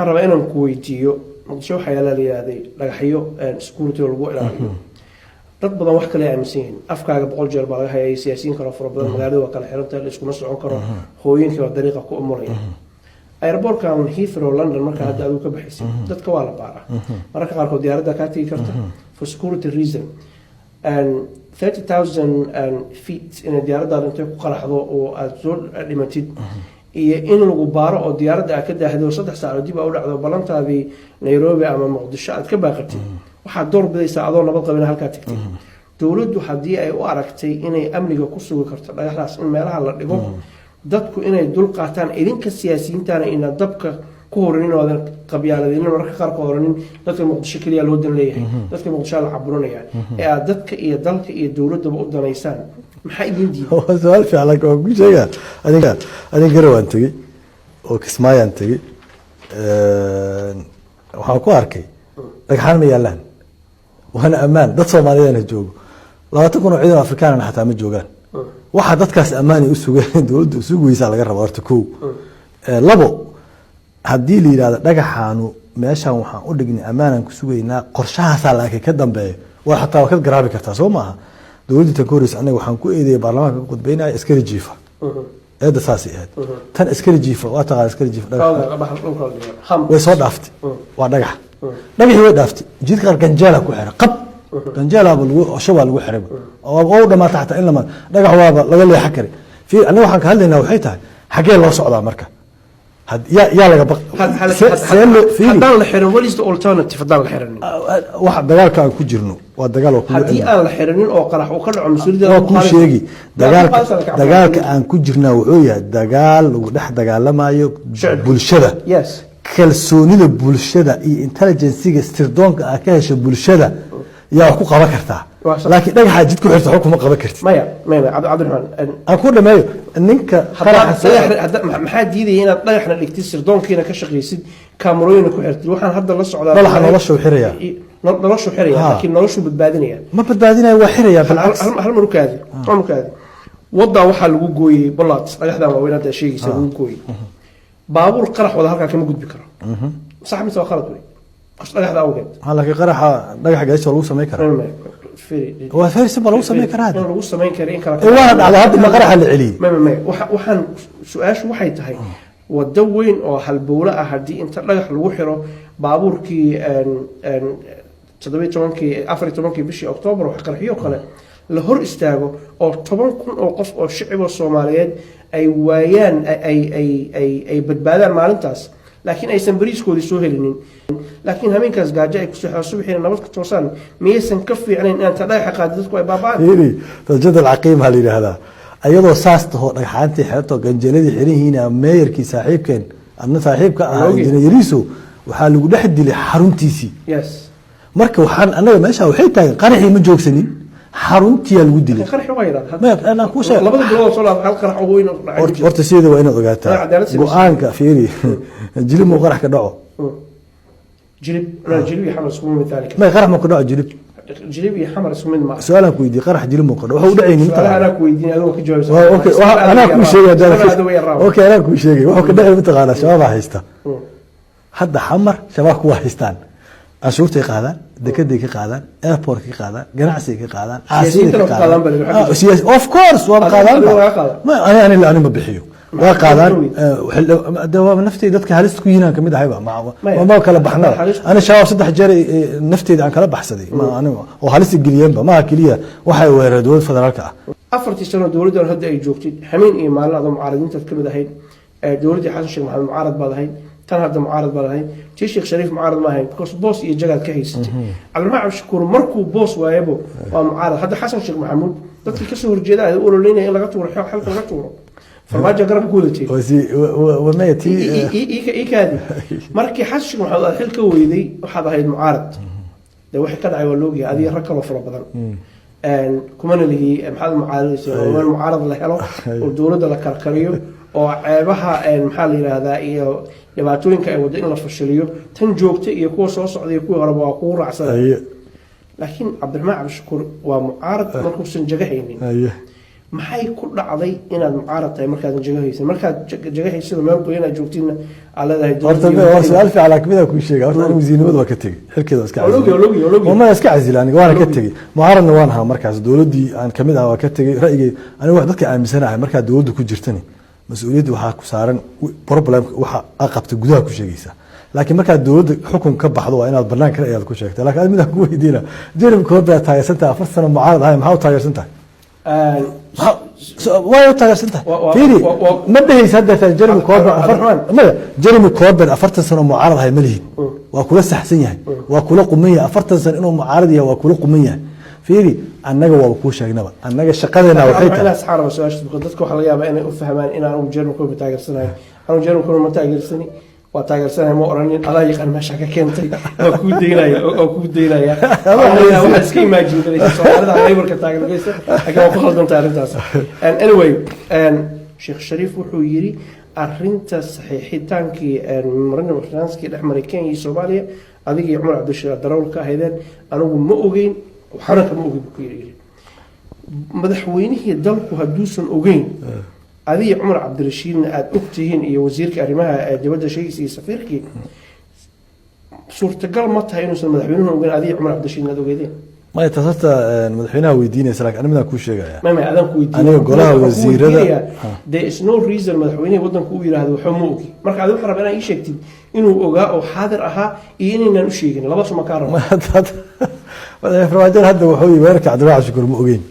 raba inaan ku weydiiyo muqdisho waxa la leeyahay dhagaxyo security lagu ilaaliyo dad badan wax kale aaminsan yihiin afkaaga 100 jeer baa laga hayay siyaasiyiin kala fara badan magaalada waa kala xiran tahay la isku socon karo hooyinka waa dariiqa ku umuraya airportkan Heathrow London marka hadda aad ka baxaysid dadka waa la baaraa marka qaarkood diyaaradda ka tagi karta for security reason and 30,000 feet in diyaaradda intay ku qaraxdo oo aad soo dhimatid iyo in lagu baaro oo diyaaradda ka daahdo 3 saacadood dib u dhacdo balantaadii Nairobi ama Muqdisho aad ka baaqatid waxa door bidaysa adoo nabad qabina halka tagtay dawladdu hadii ay u aragtay inay amniga ku sugi karto dhagaxdaas in meelaha la dhigo dadku inay dul qaataan idinka siyaasiyiintaana in dabka ku horeeyeen oo qabyaaladeen marka qaar ku horeeyeen dadka Muqdisho kaliya loo dan leeyahay dadka Muqdisho la caburanaya ee dadka iyo dalka iyo dawladda u danaysaan maxay idin diiday su'aal fiican oo ku sheega adiga garawaan tagay oo kismaayaan tagay waxaan ku arkay dhagxaan ma yaalaan wana amaan dad Soomaaliyeed joogo 20 kun oo ciidan Afrikaan ah xataa ma joogaan waxa dadkaas amaani u sugeen dawladdu sugaysa laga rabo horta koow labo hadii la yiraahdo dhagaxaanu meeshan waxaan u dhignay amaanan ku sugaynaa qorshahaas laakiin ka dambeeyo waa xataa ka garaabi kartaa soo maaha dawladda ta kooriis anaga waxaan ku eedeeyay baarlamaanka ka qodbeynaa askari jiifa eeda saasi aad tan askari jiifa waa taqa askari jiifa way soo dhaaftay waa dhagaxii way dhaaftay jidka ganjeela ku xiran qab ganjeela lagu shaba lagu xiray oo dhamaata xataa in lama dhagax waaba laga leexan kari fi anaga waxaan ka hadlaynaa waxay tahay xagee loo socdaa marka يا لقى بق هذا الحرن what is the alternative هذا الحرن واحد دجال كان كجرنو والدجال وكل هذه الحرنين أو قرح وكل مسؤولية وكل شيء دجال كان كجرنا وعيا دجال ودح دجال لما بولشدة كالسوني البولشدة intelligence استردون كأكاش بولشدة يا حقوق ما كرتها لكن ده حاجتك حرت حقوق ما قبل كرت ما عبد الرحمن أقول ما إنك ما حد يدي هنا طيح إحنا اللي كتير دون كنا كشغل يصير كاميرون كحرت وحنا هذا الله السعودية لا إحنا نلشوا حرية نلشوا حرية لكن نلشوا بالبادنية ما بالبادنية هو حرية بالعكس هل مركادي مركادي وضع وحل وجوي بلاط هذا ما وين هذا شيء يسوون كوي بابور قرح ولا هالك كم جود بكرة صح مثل خالد وين أصل هذا أوجد هلا كقرح نجح جالس ولا وصل ما يكره هو فارس ولا وصل ما يكره هذا ولا وصل ما يكره إن كره واحد على هذا ما قرح اللي عليه ما وحن سؤال شو وحيد هاي والدوين أو هالبولة أحدي أنت نجح الوحرة بابور كي أن تدوي تمام كي أفري تمام كي بشي أكتوبر وحقرحيه وقلا لهور استاجو أو طبعا كون أوقف أو الشعب الصوماليين أي ويان أي بدبادر مالنتاس لكن أي سنبريس كودي سهلين لكن همين كاس جاجا يكسح الصبح هنا نبض توصل ميسن كفي يعني أن تلاقي حقادتك وبابات هيري تجد العقيم هاللي هذا أيضا ساسته ريحانتي حياته جنجلدي حريه هنا ماير كي صاحب كان أنا صاحب كان يريسو وحاله لحد اللي حرمتيسي يس مركب وحن أنا ماشى وحيتها قرحي من جوك سنين حرمتي الودي لي قرح وغيره ما أنا كوشة لابد الجلوس ولا قرح وين ورت سيده وين ضغطها وأنك فيري جلب مو قرح كدعو جلب يحمل سكون مثالك ما قرح ما كدعو جلب يحمل سكون ما سؤالك ويدي قرح جلب مو قدعو هو دعيني انت انا كويدين هذا كجواب اوكي انا كوشة اوكي انا كوشة وهو كدعي متقانا شباب هيستا حد حمر شباب كوا هيستان أشوفتي قادان دكتي كقادان أيربورت كقادان جناعسي كقادان عسير كقادان سياس أوف كورس وقادان ما أنا اللي أنا ما بحيو وقادان دوام نفتي دتك هالست كوينا كمية هايبة ما كلا بحنا أنا شاور صدق جري نفتي عن كلا بحسدي ما أنا وهالست الجليان ما كلية وحي وردود فدرك أفرتي سنة دولة هدا يجوكتي حمين إيمان هذا معارضين تتكلم هين دولة حسن شيخ محمد معارض بعد هين كان هذا معارض بالهاي تي شيخ شريف معارض ما هي بكوس بوس يجعل كهيس عبد الرحمن شكور مركو بوس ويابو ومعارض هذا حسن شيخ محمود dadka ka soo horjeeda ay u roleynay in laga tuuro xalka laga tuuro farmaajo garab guulatay wama yati kaadi markii xasan waxa xilka weeyday waxa ahayd mucaarad de waxa ka dhacay waloogi adiga rag kala fara badan kuma leeyahay maxal mucaarad la helo oo dawladda la karkariyo oo ceebaha maxaa la yiraahdaa iyo dhibaatooyinka ay wada in la fashiliyo tan joogta iyo kuwa soo socda iyo kuwa horeba waa ku raacsan laakiin Cabdiraxmaan Cabdi Shakuur waa mucaarad markuu san jagahaynin maxay ku dhacday inaad mucaarad tahay markaadan jago haysan markaad jago haysada meel qoyan aad joogtiinna aad leedahay horta waa su-aal fiican laakiin midaan kuu sheega horta anigu wasiirnimada waa ka tegey xilkeeda waa iska casila ma iska casila aniga waana ka tegey mucaaradna waan ahaa markaas dowladdii aan kamid ah waa ka tegey ra'yigay anigu wax dadka aaminsanahay markaa dowladda ku jirtani mas-uuliyadda waxaa ku saaran problemka waxa aa qabta gudaha ku sheegaysaa laakiin markaad dowladda xukun ka baxdo waa inaad banaanka ra'yaad ku sheegta laakiin aad midaan ku weydiina Jeremy Corbyn taageersan tahay 4 sano mucaarad ahay maxaa u taageersan tahay waa taageersan tahay fiiri ma dhahaysa hadda Jeremy Corbyn Jeremy Corbyn 40 sano mucaarad ahay malihin waa kula saxsan yahay waa kula quman yahay 40 sano inuu mucaarad yahay waa kula quman yahay fiiri annaga waa ku sheegnaba annaga shaqadeena waxay tahay asxaabta su'aasha dadka waxa laga yaabaa inay u fahmaan in aan Jeremy Corbyn taageersanahay aan Jeremy Corbyn ma taageersani waa taageersanahay ma oranin adaa yaqaan meesha ka keentay oo ku deynaya waxa iska imagine galaysa Soomaalida ay warka taageeraysa ayaa ku khaldan arrintaas anyway Sheikh Sharif wuxuu yiri arrinta saxiixitaankii memorandum of understanding dhexmaray Kenya iyo Soomaaliya adiga iyo Umar Cabdishiraad darawalka ahaydeen anigu ma ogeyn waxana kama ogeyn ku yiri madaxweynihii dalku haduusan ogeyn adiga Umar Cabdirashiid aad ogtihiin iyo wasiirka arrimaha dibadda sheegaysa iyo safiirkii suurtagal ma tahay inuu madaxweynuhu ogeyn adiga Umar Cabdirashiid aad ogeydeen ma tasata madaxweynaha weydiinaysa laakiin anima ku sheegaya ma adan ku weydiin aniga golaha wasiirada there is no reason madaxweynaha wadanku uu yiraahdo waxa ma ogi marka aad waxaan rabaa inaad ii sheegtid inuu ogaa oo xaadir ahaa iyo inaan u sheegin laba suma ka rabo farmaajo hadda wuxuu yiri weerarka Cabdiraxmaan Shukur ma ogeyn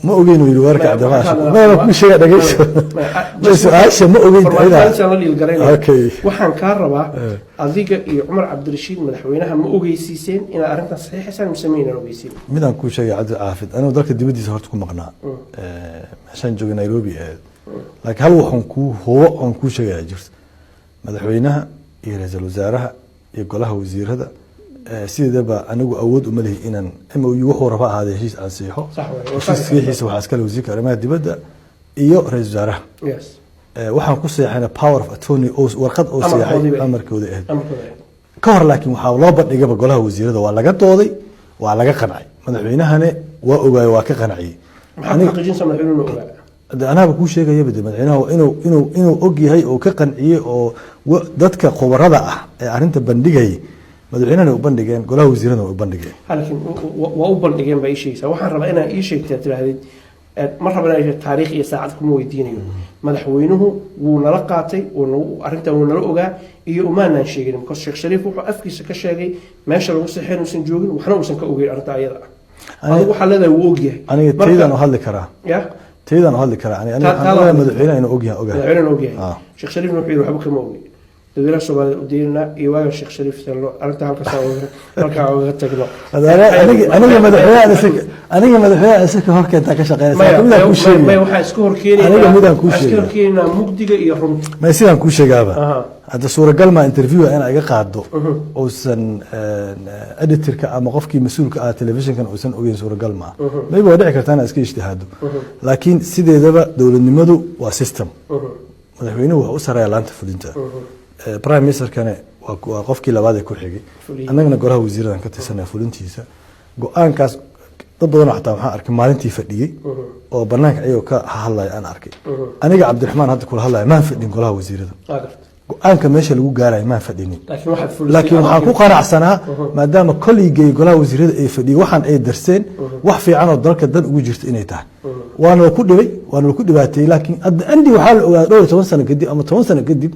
ma ogeyn uu yiri weerarka Cabdiraxmaan Shukur ma ku sheega dhageyso su'aasha ma ogeyn waxaan ka rabaa adiga iyo Umar Cabdirashiid madaxweynaha ma ogeysiiseen in arrintan saxiixaysan misameeyna ogeysiin midaan ku sheegay Cabdi Caafid anigu dalka dibadiisa horta ku maqnaa meeshaan joogay Nairobi laakiin hal waxaan ku sheegay jirto madaxweynaha iyo ra'iisul wasaaraha iyo golaha wasiirada sidaba anigu awood uma leeyahay inaan MOU wuxuu raba ahaade heshiis aan saxiixo heshiiskiisa waxa iska wasiirka arrimaha dibadda iyo ra'iisul wasaaraha waxaan ku saxeexnaa power of attorney oo warqad oo saxeexay amarkooda ka hor laakiin waxa loo bandhigay golaha wasiirada waa laga dooday waa laga qancay madaxweynahana waa ogaay waa ka qancay aniga xaqiijinta madaxweynuhu ogaa anaaba ku sheegaya madaxweynaha inuu og yahay oo ka qanciyay oo dadka khubarada ah ee arinta bandhigay madaxweynaha u bandhigeen golaha wasiirada u bandhigeen halkan waa u bandhigeen bay sheegaysaa waxaan rabaa inaan ii sheegtay tiraahdeed mar rabaa inaan taariikh iyo saacad kuma weydiinayo madaxweynuhu wuu nala qaatay oo arinta wuu nala ogaa iyo umaanaan sheegin because Sheikh Sharif wuxuu afkiisa ka sheegay meesha lagu saxeen uusan joogin waxna uusan ka ogeyn arinta ayada anigu waxa leedahay wuu og yahay aniga teedan oo hadli karaa teedan oo hadli karaa aniga madaxweynaha inuu og yahay madaxweynaha og yahay Sheikh Sharif wuxuu yiri waxba kama ogeyn dadweynaha Soomaaliya u deelna iyo waaga Sheikh Sharif sallo arinta halka uga tagno aniga madaxweynaha iska horkeenta ka shaqeynaysa midaan ku sheegay waxa isku horkeenay aniga midaan ku sheegay isku horkeenay mugdiga iyo runta ma sidaan ku sheegaba hada suuragal ma interview ana iga qaado oo san editorka ama qofkii mas'uulka ah televisionkan oo san ogeyn suuragal ma maybe waa dhici kartaa inaan iska ijtihaado laakiin sideedaba dawladnimadu waa system madaxweynuhu wuxuu u sareeyaa laanta fulinta prime minister kana waa qofkii labaad ee ku xigay annagana golaha wasiiradan ka tirsanay fulintiisa go'aankaas dad badan xataa waxaan arkay maalintii fadhiyay oo banaanka ayuu ka hadlay aan arkay aniga Cabdiraxmaan hadda kula hadlay ma fadhin golaha wasiirada go'aanka meesha lagu gaaray ma fadhinin laakiin waxaan ku qanacsanaa maadaama kolleegay golaha wasiirada ay fadhiyay waxaan ay darseen wax fiican oo dalka dan ugu jirto inay tahay waana ku dhibaatay laakiin andi waxa la ogaaday 12 sano kadib ama 10 sano kadib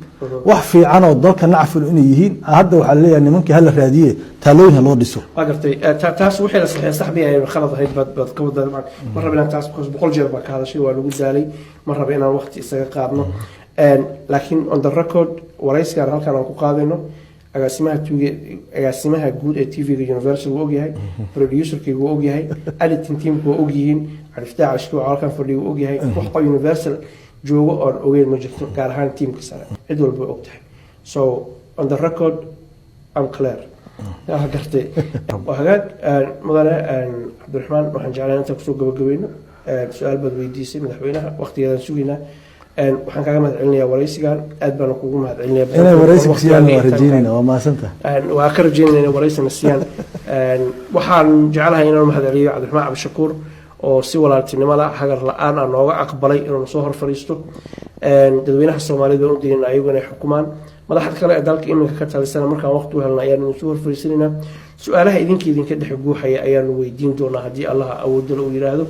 wax fiican oo dalka nacfil inay yihiin hadda waxa la leeyahay nimankii hal raadiyay taalooyin loo dhiso agartay taas wixii la saxay saxbi ay khalad ahayd bad ka wada mar rabina taas boqol jeer ba ka hadashay waa lagu daalay mar rabina inaan waqti isaga qaadno laakiin on the record waraysigan halkan aan ku qaadayno agaasimaha guud ee TV-ga Universal wuu og yahay producerkii wuu og yahay editing teamku wuu og yihiin Ariftaa Ashku halkan fadhiyo wuu og yahay waxa Universal joogo oo ogeyn ma jirto gaar ahaan teamka sare cid walba og tahay so on the record I'm clear gartay waxaad mudane Cabdiraxmaan waxaan jeclahay inta kusoo gabagabeyno su'aal bad weydiisay madaxweynaha waqtigeedan suginaa waxaan kaaga mahadcelinayaa waraysigan aad baan kugu mahadcelinayaa inay waraysiga siiyaan waa rajeynayna waa maasanta waa ka rajeynayna waraysiga siiyaan waxaan jeclahay inaan mahadceliyo Cabdiraxmaan Cabdi Shakuur oo si walaaltinimada hagar la-aan ah nooga aqbalay inuu soo hor fadhiisto dadweynaha Soomaaliyeed oo diinna ayagu inay xukumaan madaxda kale ee dalka iminka ka talisana markaan waqti u helna ayaan soo hor fadhiisanaynaa su'aalaha idinka dhex guuxaya ayaan weydiin doonaa haddii Allah awood u yiraahdo